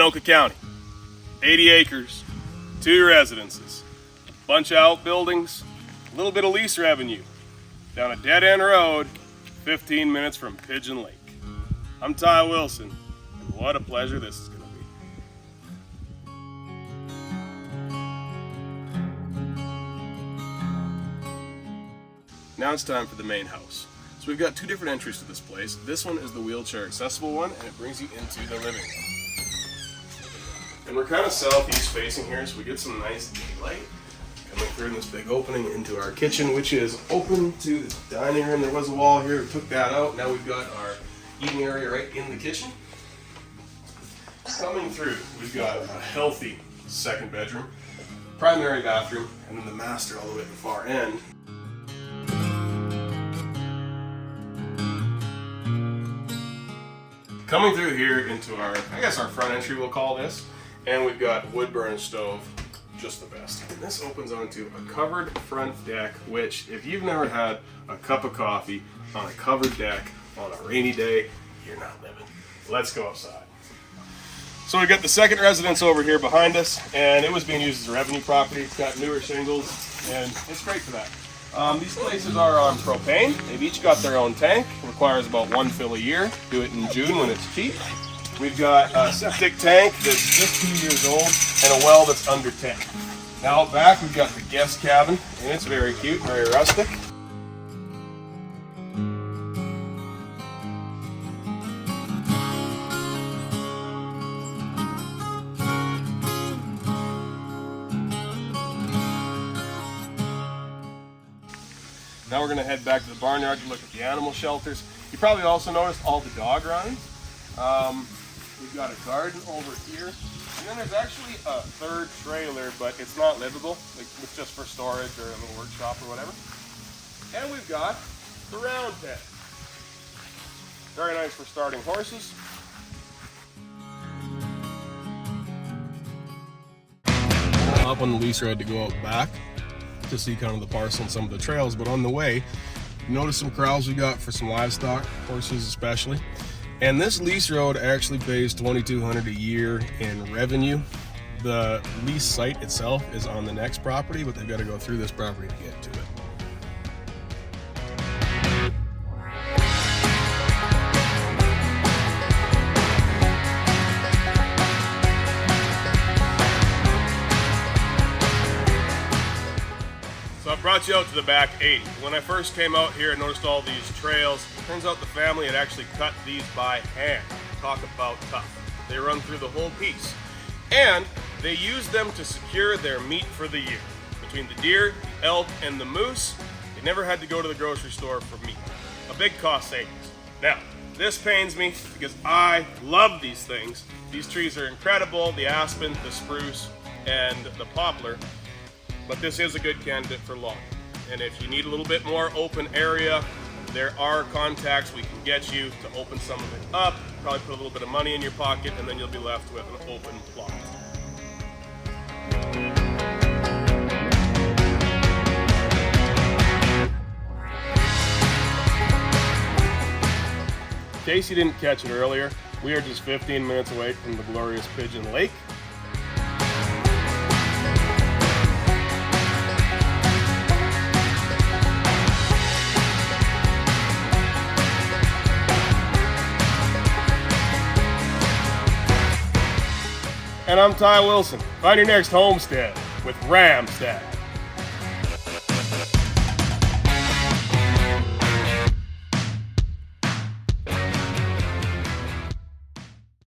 Anoka County. 80 acres, 2 residences, a bunch of outbuildings, a little bit of lease revenue, down a dead-end road, 15 minutes from Pigeon Lake. I'm Ty Wilson, and what a pleasure this is going to be. Now it's time for the main house. So we've got 2 different entries to this place. This one is the wheelchair accessible one, and it brings you into the living room. And we're kind of southeast facing here, so we get some nice daylight coming through in this big opening into our kitchen, which is open to the dining room. There was a wall here, we took that out. Now we've got our eating area right in the kitchen. Coming through, we've got a healthy second bedroom, primary bathroom, and then the master all the way at the far end. Coming through here into our, I guess our front entry we'll call this, and we've got wood burning stove, just the best. And this opens onto a covered front deck, which if you've never had a cup of coffee on a covered deck on a rainy day, you're not living. Let's go outside. So we've got the second residence over here behind us, and it was being used as a revenue property. It's got newer shingles, and it's great for that. These places are on propane. They've each got their own tank. It requires about 1 fill a year. Do it in June when it's cheap. We've got a septic tank that's just 2 years old and a well that's under 10. Now out back we've got the guest cabin, and it's very cute, very rustic. Now we're going to head back to the barnyard to look at the animal shelters. You probably also noticed all the dog runs. We've got a garden over here. And then there's actually a third trailer, but it's not livable. It's just for storage or a little workshop or whatever. And we've got the round pen. Very nice for starting horses. Up on the lease road to go out back to see kind of the parcel and some of the trails, but on the way, notice some corrals we got for some livestock, horses especially. And this lease road actually pays $2,200 a year in revenue. The lease site itself is on the next property, but they've got to go through this property to get to it. So I brought you out to the back 8. When I first came out here, I noticed all these trails. Turns out the family had actually cut these by hand. Talk about tough. They run through the whole piece. And they use them to secure their meat for the year. Between the deer, the elk, and the moose, they never had to go to the grocery store for meat. A big cost savings. Now, this pains me because I love these things. These trees are incredible, the aspen, the spruce, and the poplar. But this is a good candidate for lawn. And if you need a little bit more open area, there are contacts we can get you to open some of it up, probably put a little bit of money in your pocket, and then you'll be left with an open plot. In case you didn't catch it earlier, we are just 15 minutes away from the glorious Pigeon Lake. And I'm Ty Wilson. Find your next homestead with Ramstad.